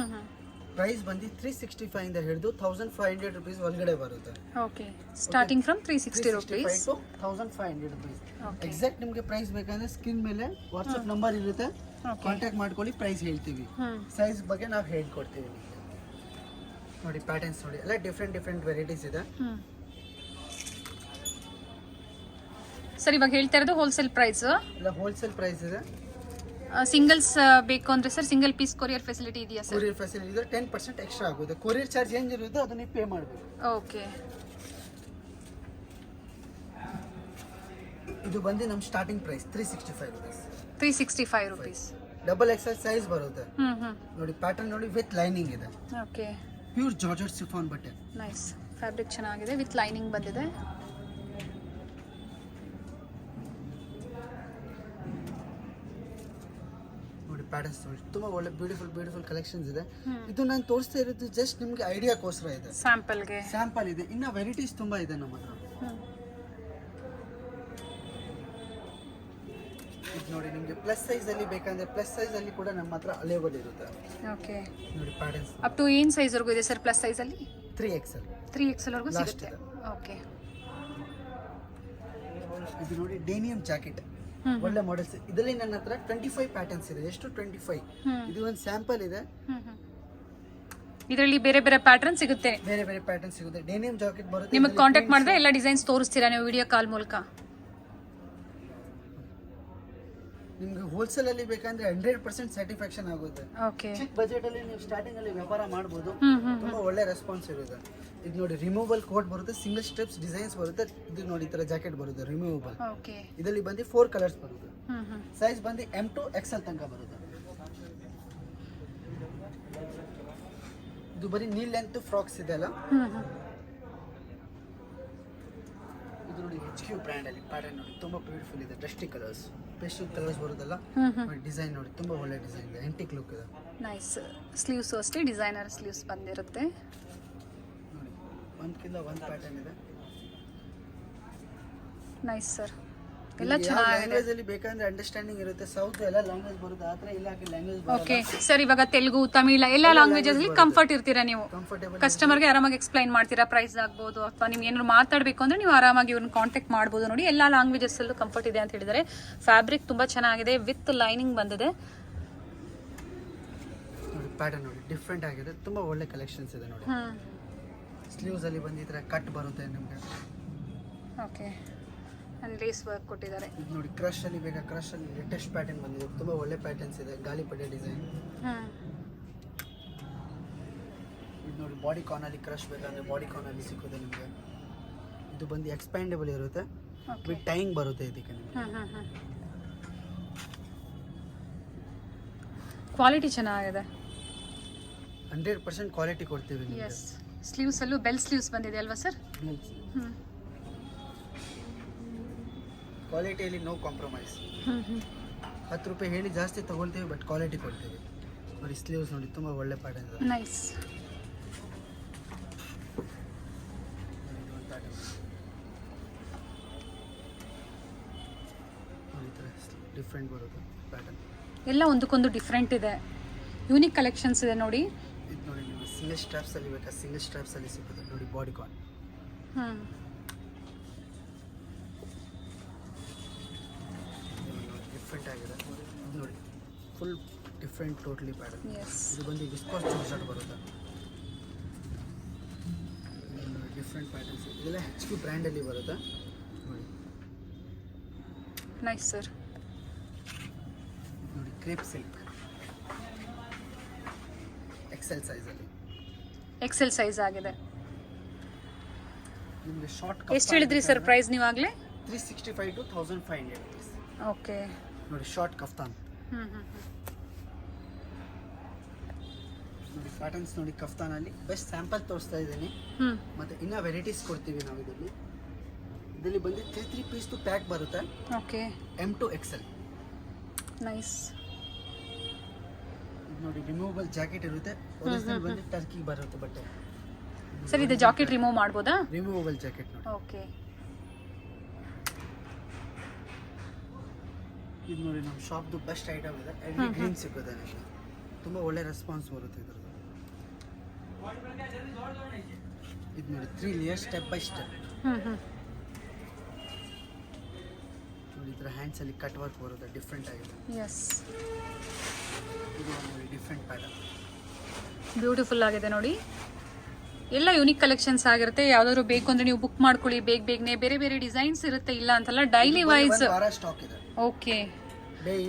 ಪ್ರೈಸ್ ಬಂದು 365 ಇಂದ ಹಿಡಿದು 1500 ರೂಪೀಸ್ ಒಳಗಡೆ ಬರುತ್ತೆ. Okay, starting from 360 rupees to 1500 rupees. Exact ನಿಮಗೆ ಪ್ರೈಸ್ ಬೇಕಂದ್ರೆ ಸ್ಕ್ರೀನ್ ಮೇಲೆ ವಾಟ್ಸ್ಆಪ್ ನಂಬರ್ ಇರುತ್ತೆ, ಕಾಂಟ್ಯಾಕ್ಟ್ ಮಾಡ್ಕೊಳ್ಳಿ, ಪ್ರೈಸ್ ಹೇಳ್ತೀವಿ. ಸೈಜ್ ಬಗ್ಗೆ ನಾವು ಹೇಳ್ಕೊಡ್ತೀವಿ ನಿಮಗೆ. ನೋಡಿ ಪ್ಯಾಟರ್ನ್ಸ್ ನೋಡಿ, ಎಲ್ಲ ಡಿಫ್ರೆಂಟ್ ವೆರೈಟೀಸ್ ಇದೆ. ಸರ್ ಇವಾಗ ಹೇಳ್ತಾ ಇರೋದು ಹೋಲ್ಸೇಲ್ ಪ್ರೈಸ್? ಎಲ್ಲ ಹೋಲ್ಸೇಲ್ ಪ್ರೈಸ್ ಇದೆ. ಸಿಂಗಲ್ಸ್ ಬೇಕು ಅಂದ್ರೆ sir single piece courier facility ಇದೆಯಾ ಸರ್? ಕೊರಿಯರ್ ಫೆಸಿಲಿಟಿ ಇದೆ. 10% ಎಕ್ಸ್ಟ್ರಾ ಆಗುತ್ತೆ. ಕೊರಿಯರ್ ಚಾರ್ಜ್ ಏನು ಇರುತ್ತೆ ಅದನ್ನ ಪೇ ಮಾಡಬೇಕು. ಓಕೆ, ಇದು ಬಂದು ನಮ್ಮ starting price 365 rupees. 365 rupees. Double XL size ಬರುತ್ತೆ. ನೋಡಿ ಪ್ಯಾಟರ್ನ್ ನೋಡಿ, ವಿತ್ ಲೈನಿಂಗ್ ಇದೆ. ಓಕೆ, ಪ್ಯೂರ್ ಜಾರ್ಜೆಟ್ ಶಿಫಾನ್ ಬಟ್ಟೆ. ನೈಸ್, ಫ್ಯಾಬ್ರಿಕ್ ಚೆನ್ನಾಗಿದೆ, ವಿತ್ ಲೈನಿಂಗ್ ಬಂದಿದೆ. ನೋಡಿ ಪ್ಯಾಟರ್ನ್ಸ್ ನೋಡಿ, ತುಂಬಾ ಒಳ್ಳೆ ಬ್ಯೂಟಿಫುಲ್ ಕಲೆಕ್ಷನ್ಸ್ ಇದೆ. ಇದು ನಾನು ತೋರಿಸ್ತಾ ಇರೋದು ಜಸ್ಟ್ ನಿಮ್ಗೆ ಐಡಿಯಾಕೋಸ್ಕರ ಇದೆ, ಸ್ಯಾಂಪಲ್ ಇದೆ. ಇನ್ನ ವೆರೈಟೀಸ್ ತುಂಬಾ ಇದೆ ನಮ್ಮ ಹತ್ರ. ಇದು ನೋಡಿ ನಿಮಗೆ ಪ್ಲಸ್ ಸೈಜ್ ಅಲ್ಲಿ ಬೇಕಂದ್ರೆ ಪ್ಲಸ್ ಸೈಜ್ ಅಲ್ಲಿ ಕೂಡ ನಮ್ಮ ಹತ್ರ ಅವೈಲೇಬಲ್ ಇರುತ್ತೆ. ಓಕೆ, ನೋಡಿ ಪ್ಯಾಟರ್ನ್ಸ್ ಅಪ್ ಟು ಏನು ಸೈಜ್ ವರೆಗೂ ಇದೆ ಸರ್ ಪ್ಲಸ್ ಸೈಜ್ ಅಲ್ಲಿ? 3XL ವರೆಗೂ ಸಿಗುತ್ತೆ. ಓಕೆ, ಇದು ನೋಡಿ ಡೇನಿಯಂ ಜಾಕೆಟ್, ಒಳ್ಳೆ ಮಾಡೆಲ್ಸ್. ಇದರಲ್ಲಿ ನನ್ನ ಹತ್ರ 25 ಪ್ಯಾಟರ್ನ್ಸ್ ಇದೆ. ಎಷ್ಟು? 25. ಇದು ಒಂದು ಸ್ಯಾಂಪಲ್ ಇದೆ. ಇದರಲ್ಲಿ ಬೇರೆ ಪ್ಯಾಟರ್ನ್ ಸಿಗುತ್ತೆ, ಬೇರೆ ಪ್ಯಾಟರ್ನ್ ಸಿಗುತ್ತೆ. ಡೇನಿಯಂ ಜಾಕೆಟ್ ಬರುತ್ತೆ. ನಿಮಗೆ ಕಾಂಟ್ಯಾಕ್ಟ್ ಮಾಡಿದ್ರೆ ಎಲ್ಲ ಡಿಸೈನ್ಸ್ ತೋರಿಸ್ತೀರಾ ನೀವು ವಿಡಿಯೋ ಕಾಲ್ ಮೂಲಕ? ನಿಮ್ಗೆ ಹೋಲ್ಸೇಲ್ ಅಲ್ಲಿ ಬೇಕಂದ್ರೆ 100% ಸ್ಯಾಟಿಸ್ಫ್ಯಾಕ್ಷನ್ ಆಗುತ್ತೆ. ಓಕೆ, ಚಿಕ್ಕ ಬಜೆಟ್ ಅಲ್ಲಿ ನೀವು ಸ್ಟಾರ್ಟಿಂಗ್ ಅಲ್ಲಿ ವ್ಯಾಪಾರ ಮಾಡಬಹುದು. ತುಂಬಾ ಒಳ್ಳೆ ರೆಸ್ಪಾನ್ಸ್ ಇರುತ್ತೆ. ಇದು ನೋಡಿ ರಿಮೂವಬಲ್ ಕೋಟ್ ಬರುತ್ತೆ, ಸಿಂಗಲ್ ಸ್ಟೆಪ್ಸ್ ಡಿಸೈನ್ಸ್ ಬರುತ್ತೆ. ಇದು ನೋಡಿ ಈ ತರ ಜಾಕೆಟ್ ಬರುತ್ತೆ ರಿಮೂವಬಲ್. ಓಕೆ, ಇದರಲ್ಲಿ ಬಂದು 4 ಕಲರ್ಸ್ ಬರುತ್ತೆ. ಸೈಜ್ ಬಂದು M2 XL ತನಕ ಬರುತ್ತೆ. ಇದು ಬರೀ ನೀಲ್ ಲೆಂತ್ ಫ್ರಾಕ್ಸ್ ಇದೆ ಅಲ್ಲ. ಇದು ನೋಡಿ HQ ಬ್ರ್ಯಾಂಡ್ ಅಲ್ಲಿ ಪ್ಯಾಟರ್ನ್ ನೋಡಿ, ತುಂಬಾ ಬ್ಯೂಟಿಫುಲ್ ಇದೆ. ಡಸ್ಟಿ ಕಲರ್ಸ್, ಪೇಸ್ಟಲ್ ಕಲರ್ಸ್ ಬರುತ್ತಲ್ಲ. ಡಿಸೈನ್ ನೋಡಿ, ತುಂಬಾ ಒಳ್ಳೆ ಡಿಸೈನ್ ಇದೆ. ಆಂಟಿಕ್ ಲುಕ್ ಇದೆ. ನೈಸ್. ಸ್ಲೀವ್ಸ್ ಅಷ್ಟೇ ಡಿಸೈನರ್ ಸ್ಲೀವ್ಸ್ ಬಂದಿರುತ್ತೆ. ನೋಡಿ ಒಂದಕ್ಕಿಂತ ಒಂದು ಪ್ಯಾಟರ್ನ್ ಇದೆ. ನೈಸ್ ಸರ್, ಎಲ್ಲ ಚೆನ್ನಾಗಿದೆ. ಲ್ಯಾಂಗ್ವೇಜ್ ಅಲ್ಲಿ ಬೇಕಂದ್ರೆ ಅಂಡರ್ಸ್ಟ್ಯಾಂಡಿಂಗ್ ಇರುತ್ತೆ. ಸೌತ್ ಎಲ್ಲ ಲ್ಯಾಂಗ್ವೇಜ್ ಬರುತ್ತೆ, ಆ ಥರ ಇಲ್ಲ ಲ್ಯಾಂಗ್ವೇಜ್. ಓಕೆ ಸರ್, ಇವಾಗ ತೆಲುಗು, ತಮಿಳ್ ಎಲ್ಲ ಲ್ಯಾಂಗ್ವೇಜಸ್ ಅಲ್ಲಿ ಕಂಫರ್ಟ್ ಇರ್ತೀರಾ ನೀವು? ಕಸ್ಟಮರ್ಗೆ ಆರಾಮಾಗಿ ಎಕ್ಸ್ಪ್ಲೈನ್ ಮಾಡ್ತೀರಾ? ಪ್ರೈಸ್ ಆಗ್ಬೋದು ಅಥವಾ ನೀವು ಏನಾದ್ರು ಮಾತಾಡಬೇಕು ಅಂದ್ರೆ ನೀವು ಆರಾಮಾಗಿ ಇವ್ರನ್ನ ಕಾಂಟ್ಯಾಕ್ಟ್ ಮಾಡ್ಬೋದು. ನೋಡಿ ಎಲ್ಲ ಲ್ಯಾಂಗ್ವೇಜಸ್ ಅಲ್ಲೂ ಕಂಫರ್ಟ್ ಇದೆ ಅಂತ ಹೇಳಿದ್ದಾರೆ. ಫ್ಯಾಬ್ರಿಕ್ ತುಂಬಾ ಚೆನ್ನಾಗಿದೆ, ವಿತ್ ಲೈನಿಂಗ್ ಬಂದಿದೆ. ನೋಡಿ ಪ್ಯಾಟರ್ನ್ ನೋಡಿ, ಡಿಫ್ರೆಂಟ್ ಆಗಿದೆ. ತುಂಬಾ ಒಳ್ಳೆ ಕಲೆಕ್ಷನ್ಸ್ ಇದೆ ನೋಡಿ. ಸ್ಲೀವ್ಸ್ ಅಲ್ಲಿ ಬಂದು ಈ ತರ ಕಟ್ ಬರುತ್ತೆ ನಿಮಗೆ. ಓಕೆ ಆ್ಯಂಡ್ ಲೇಸ್ ವರ್ಕ್ ಕೊಟ್ಟಿದ್ದಾರೆ. ಇದು ನೋಡಿ ಕ್ರಶ್ ಅಲ್ಲಿ ಬೇಕಾ, ಕ್ರಶ್ ಅಲ್ಲಿ ಲೇಟೆಸ್ಟ್ ಪ್ಯಾಟರ್ನ್ ಬಂದಿದೆ, ತುಂಬಾ ಒಳ್ಳೆ ಪ್ಯಾಟರ್ನ್ಸ್ ಇದೆ, ಗಾಳಿಪಟ ಡಿಸೈನ್. ಇದು ನೋಡಿ ಬಾಡಿ ಕಾನ್ ಅಲ್ಲಿ ಕ್ರಶ್ ಬೇಕಂದ್ರೆ ಬಾಡಿ ಕಾನ್ ಅಲ್ಲಿ ಸಿಗುತ್ತೆ ನಿಮಗೆ. ಇದು ಬಂದು ಎಕ್ಸ್ಪ್ಯಾಂಡೇಬಲ್ ಇರುತ್ತೆ, ವಿತ್ ಟೈಯಿಂಗ್ ಬರುತ್ತೆ ಇದಕ್ಕೆ ನಿಮಗೆ. ಕ್ವಾಲಿಟಿ ಚೆನ್ನಾಗಿದೆ, 100% ಕ್ವಾಲಿಟಿ ಕೊಡ್ತೀವಿ ನಿಮಗೆ. ಎಸ್. ಸ್ಲೀವ್ಸ್ ಅಲ್ಲೂ ಬೆಲ್ ಸ್ಲೀವ್ಸ್ ಬಂದಿದೆ ಅಲ್ವಾ ಸರ್? ಕ್ವಾಲಿಟಿಯಲ್ಲಿ no compromise. 10 ರೂಪಾಯಿ ಹೇಳಿ ಜಾಸ್ತಿ ತಗೊಳ್ತೀವಿ, ಬಟ್ ಕ್ವಾಲಿಟಿ ಕೊಡ್ತೀವಿ. ನೋಡಿ ಸ್ಲೀವ್ಸ್ ನೋಡಿ ತುಂಬಾ ಒಳ್ಳೆ ಪ್ಯಾಟರ್ನ್ ಇದೆ. ನೈಸ್. ಡಿಫ್ರೆಂಟ್ ಬರುತ್ತೆ ಪ್ಯಾಟರ್ನ್, ಎಲ್ಲ ಒಂದಕ್ಕೊಂದು ಡಿಫ್ರೆಂಟ್ ಇದೆ, ಯೂನಿಕ್ ಕಲೆಕ್ಷನ್ಸ್ ಇದೆ ನೋಡಿ. ಇದು ನೋಡಿ ನಿಮಗೆ ಸಿಂಗಲ್ ಸ್ಟ್ರಾಪ್ಸ್ ಅಲ್ಲಿ ಬೇಕಾ, ಸಿಂಗಲ್ ಸ್ಟ್ರಾಪ್ಸ್ ಅಲ್ಲಿ ಸಿಗುತ್ತೆ ನೋಡಿ ಬಾಡಿ ಕಾನ್. ಡಿಫ್ರೆಂಟ್ ಆಗಿದೆ ಇದು ನೋಡಿ, ಫುಲ್ ಡಿಫ್ರೆಂಟ್ ಟೋಟಲಿ ಪ್ಯಾಟರ್ನ್. ಇದು ಬಂದು ವಿಸ್ಕಾಸ್ ಜಾರ್ಜೆಟ್ ಬರುತ್ತೆ, ಡಿಫ್ರೆಂಟ್ ಪ್ಯಾಟರ್ನ್ಸ್. ಇದೆಲ್ಲ HQ ಬ್ರ್ಯಾಂಡಲ್ಲಿ ಬರುತ್ತೆ ನೋಡಿ. Nice sir. ನೋಡಿ ಕ್ರೇಪ್ ಸಿಲ್ಕ್ ಎಕ್ಸೆಲ್ ಸೈಜಲ್ಲಿ, ಎಕ್ಸೆಲ್ ಸೈಜ್ ಆಗಿದೆ. ನಿಮಗೆ ಶಾರ್ಟ್ ಎಷ್ಟು ಹೇಳಿದ್ರಿ ಸರ್ ಪ್ರೈಸ್ ನೀವಾಗಲೇ? 365 to 1500 rupees. ಓಕೆ. ನೋಡಿ ಶಾರ್ಟ್ ಕಫ್ತಾನ್ ನೋಡಿ, ಪ್ಯಾಟರ್ನ್ಸ್ ನೋಡಿ. ಕಫ್ತಾನಲ್ಲಿ ಬೆಸ್ಟ್ ಸ್ಯಾಂಪಲ್ ತೋರಿಸ್ತಾ ಇದ್ದೀನಿ, ಮತ್ತೆ ಇನ್ನೂ ವೆರೈಟೀಸ್ ಕೊಡ್ತೀವಿ ನಾವು ಇದರಲ್ಲಿ ಬಂದು 3 ಪೀಸ್ ಪ್ಯಾಕ್ ಬರುತ್ತೆ. Okay. M to XL. Nice. ನೋಡಿ ರಿಮೂವಬಲ್ ಜಾಕೆಟ್ ಇರುತ್ತೆ, ಒರಿಜಿನಲ್ ಬಂದು ಟರ್ಕಿ ಬರುತ್ತೆ ಬಟ್ಟೆ. ಸರ್ ಇದು ಜಾಕೆಟ್ ರಿಮೂವ್ ಮಾಡ್ಬೋದಾ? ರಿಮೂವಬಲ್ ಜಾಕೆಟ್ ನೋಡಿ. ಓಕೆ. ಇದು ನೋಡಿ ನಮ್ಮ ಶಾಪ್ದು ಬೆಸ್ಟ್ ಐಟಮ್ ಇದೆ, ಎವ್ರಿ ಗ್ರೀನ್ ಸಿಗುತ್ತೆ ನಿಮಗೆ, ತುಂಬ ಒಳ್ಳೆ ರೆಸ್ಪಾನ್ಸ್ ಬರುತ್ತೆ ಇದ್ರದ್ದು. ಇದು ನೋಡಿ 3 ಲೇಯರ್ ಸ್ಟೆಪ್ ಬೈ ಸ್ಟೆಪ್. ನೋಡಿ ಇದರ ಹ್ಯಾಂಡ್ಸ್ ಅಲ್ಲಿ ಕಟ್ ವರ್ಕ್ ಬರುತ್ತೆ, ಡಿಫ್ರೆಂಟ್ ಆಗಿದೆ. ಎಸ್. ಇದು ನೋಡಿ ಡಿಫ್ರೆಂಟ್ ಪ್ಯಾಟರ್ನ್, ಬ್ಯೂಟಿಫುಲ್ ಆಗಿದೆ ನೋಡಿ. ಎಲ್ಲ ಯೂನಿಕ್ ಕಲೆಕ್ಷನ್ಸ್ ಆಗಿರುತ್ತೆ, ಯಾವ್ದಾದ್ರು ಬೇಕು ಅಂದ್ರೆ ನೀವು ಬುಕ್ ಮಾಡ್ಕೊಳ್ಳಿ ಬೇಗನೆ. ಬೇರೆ ಬೇರೆ ಡಿಸೈನ್ಸ್ ಇರುತ್ತೆ, ಇಲ್ಲ ಅಂತಲ್ಲ, ಡೈಲಿ ವೈಸ್. ಸ್ಟಾಕ್ ಇದೆ. ಓಕೆ.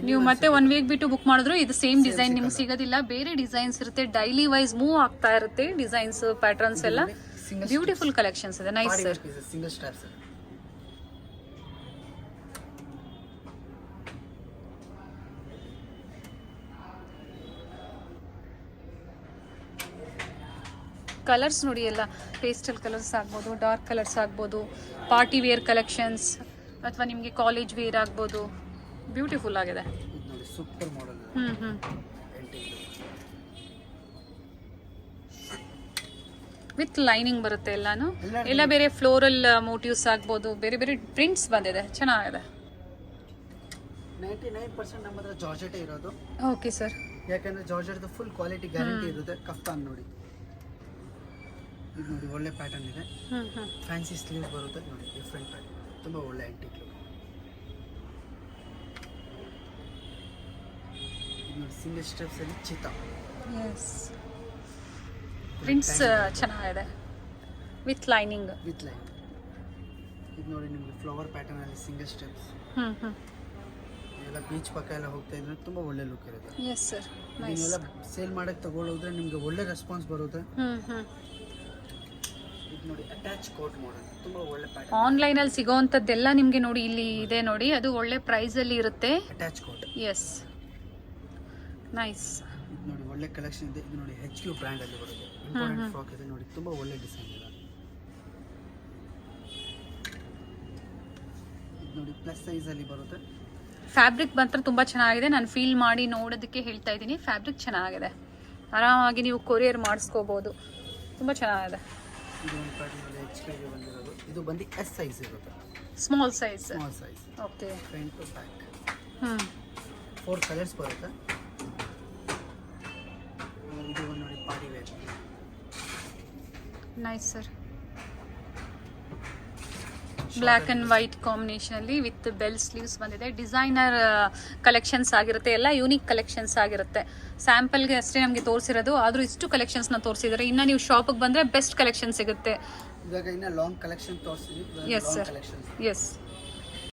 ನೀವು ಮತ್ತೆ 1 ವೀಕ್ ಬಿಟ್ಟು ಬುಕ್ ಮಾಡಿದ್ರು ಇದು ಸೇಮ್ ಡಿಸೈನ್ ನಿಮ್ಗೆ ಸಿಗೋದಿಲ್ಲ, ಬೇರೆ ಡಿಸೈನ್ಸ್ ಇರುತ್ತೆ, ಡೈಲಿ ವೈಸ್ ಮೂವ್ ಆಗ್ತಾ ಇರುತ್ತೆ ಡಿಸೈನ್ಸ್ ಪ್ಯಾಟರ್ನ್ಸ್ ಎಲ್ಲ. ಬ್ಯೂಟಿಫುಲ್ ಕಲೆಕ್ಷನ್ಸ್ ಇದೆ. Nice sir. Single straps. Colours ನೋಡಿ, ಎಲ್ಲ ಪೇಸ್ಟಲ್ ಕಲರ್ಸ್ ಆಗ್ಬೋದು, ಡಾರ್ಕ್ ಕಲರ್ಸ್ ಆಗ್ಬೋದು, ಪಾರ್ಟಿ ವೇರ್ ಕಲೆಕ್ಷನ್ಸ್ ಅಥವಾ ನಿಮಗೆ ಕಾಲೇಜ್ ವೇರ್ ಆಗ್ಬೋದು. ಬ್ಯೂಟಿಫುಲ್ ಆಗಿದೆ. ಇದು ನೋಡಿ ಸೂಪರ್ ಮಾಡೆಲ್. ವಿತ್ ಲೈನಿಂಗ್ ಬರುತ್ತೆ ಎಲ್ಲಾನು. ಎಲ್ಲ ಬೇರೆ ಫ್ಲೋರಲ್ ಮೋಟಿವ್ಸ್ ಆಗ್ಬೋದು, ಬೇರೆ ಬೇರೆ ಪ್ರಿಂಟ್ಸ್ ಬಂದಿದೆ, ಚೆನ್ನಾಗಿದೆ. 99% ನಮ್ಮ ಹತ್ರ ಜಾರ್ಜೆಟ್ ಇರೋದು. Okay sir. ಯಾಕಂದ್ರೆ ಜಾರ್ಜೆಟ್ ಫುಲ್ ಕ್ವಾಲಿಟಿ ಗ್ಯಾರಂಟಿ ಇರುತ್ತೆ. ಕಫ್ತಾನ್ ನೋಡಿ, ಇದು ನೋಡಿ ಒಳ್ಳೆ ಪ್ಯಾಟರ್ನ್ ಇದೆ, ಫ್ಯಾನ್ಸಿ ಸ್ಲೀವ್ಸ್ ಬರುತ್ತೆ ನೋಡಿ, ಡಿಫ್ರೆಂಟ್ ಪ್ಯಾಟರ್ನ್, ತುಂಬ ಒಳ್ಳೆ ಆಂಟಿಕ್ ಲುಕ್. ಇದು ನೋಡಿ ಸಿಂಗಲ್ ಸ್ಟೆಪ್ಸ್ ಅಲ್ಲಿ ಚೀತಾ. ಎಸ್. ಪ್ರಿಂಟ್ಸ್ ಚೆನ್ನಾಗಿದೆ ವಿತ್ ಲೈನಿಂಗ್. With line. ಇದು ನೋಡಿ ನಿಮಗೆ ಫ್ಲವರ್ ಪ್ಯಾಟರ್ನ್ ಅಲ್ಲಿ ಸಿಂಗಲ್ ಸ್ಟೆಪ್ಸ್. ಎಲ್ಲ ಬೀಚ್ ಪಕ್ಕ ಎಲ್ಲ ಹೋಗ್ತಾ ಇದ್ರೆ ತುಂಬ ಒಳ್ಳೆ ಲುಕ್ ಇರುತ್ತೆ. Yes sir. ಇದನ್ನೆಲ್ಲ ಸೇಲ್ ಮಾಡಕ್ಕೆ ತಗೊಳ್ಳೋದ್ರೆ ನಿಮಗೆ ಒಳ್ಳೆ ರೆಸ್ಪಾನ್ಸ್ ಬರುತ್ತೆ. ಇದು ನೋಡಿ ಅಟ್ಯಾಚ್ ಕೋಟ್ ಮಾಡೆಲ್, ತುಂಬ ಒಳ್ಳೆ ಪ್ಯಾಟರ್ನ್. ಆನ್ಲೈನ್ ಅಲ್ಲಿ ಸಿಗೋವಂಥದ್ದೆಲ್ಲ ನಿಮಗೆ ನೋಡಿ ಇಲ್ಲಿ ಇದೆ ನೋಡಿ, ಅದು ಒಳ್ಳೆ ಪ್ರೈಸ್ ಅಲ್ಲಿ ಇರುತ್ತೆ. Attach coat. ಎಸ್. ನೈಸ್. ಇದು ನೋಡಿ ಒಳ್ಳೆ ಕಲೆಕ್ಷನ್ ಇದೆ. ಇದು ನೋಡಿ HQ ಬ್ರ್ಯಾಂಡ್ ಅಲ್ಲಿ ಬರುತ್ತೆ, ಇಂಪಾರ್ಟೆಂಟ್ ಫ್ರಾಕ್ ಇದೆ ನೋಡಿ, ತುಂಬ ಒಳ್ಳೆ ಡಿಸೈನ್ ಇದೆ. ಇದು ನೋಡಿ ಪ್ಲಸ್ ಸೈಜ್ ಅಲ್ಲಿ ಬರುತ್ತೆ. ಫ್ಯಾಬ್ರಿಕ್ ಮಾತ್ರ ತುಂಬ ಚೆನ್ನಾಗಿದೆ, ನಾನು ಫೀಲ್ ಮಾಡಿ ನೋಡೋದಕ್ಕೆ ಹೇಳ್ತಾ ಇದ್ದೀನಿ. ಫ್ಯಾಬ್ರಿಕ್ ಚೆನ್ನಾಗಿದೆ, ಆರಾಮಾಗಿ ನೀವು ಕೊರಿಯರ್ ಮಾಡಿಸ್ಕೋಬೋದು, ತುಂಬ ಚೆನ್ನಾಗಿದೆ. ಇದು ಒಂದು ಪ್ಯಾಟರ್ನ್ HQ ಗೆ ಬಂದಿರೋದು. ಇದು ಬಂದು S ಸೈಜ್ ಇರುತ್ತೆ, small size. Small size. Okay. Front to back 4 colours ಬರುತ್ತೆ. ಇದು ಒಂದು ನೋಡಿ party wear. Nice sir. Black and white combination ಅಲ್ಲಿ ವಿತ್ ಬೆಲ್ ಸ್ಲೀವ್ಸ್ ಬಂದಿದೆ. ಡಿಸೈನರ್ ಕಲೆಕ್ಷನ್ಸ್ ಆಗಿರುತ್ತೆ, ಎಲ್ಲ ಯೂನಿಕ್ ಕಲೆಕ್ಷನ್ಸ್ ಆಗಿರುತ್ತೆ. ಸ್ಯಾಂಪಲ್ಗೆ ಅಷ್ಟೇ ನಮಗೆ ತೋರಿಸಿರೋದು, ಆದರೂ ಇಷ್ಟು ಕಲೆಕ್ಷನ್ಸ್ನ ತೋರಿಸಿದ್ದಾರೆ. ಇನ್ನು ನೀವು ಶಾಪಿಗೆ ಬಂದರೆ ಬೆಸ್ಟ್ ಕಲೆಕ್ಷನ್ ಸಿಗುತ್ತೆ. ಇವಾಗ ಇನ್ನ ಲಾಂಗ್ ಕಲೆಕ್ಷನ್ ತೋರಿಸ್ತೀನಿ Yes, sir. Long collection S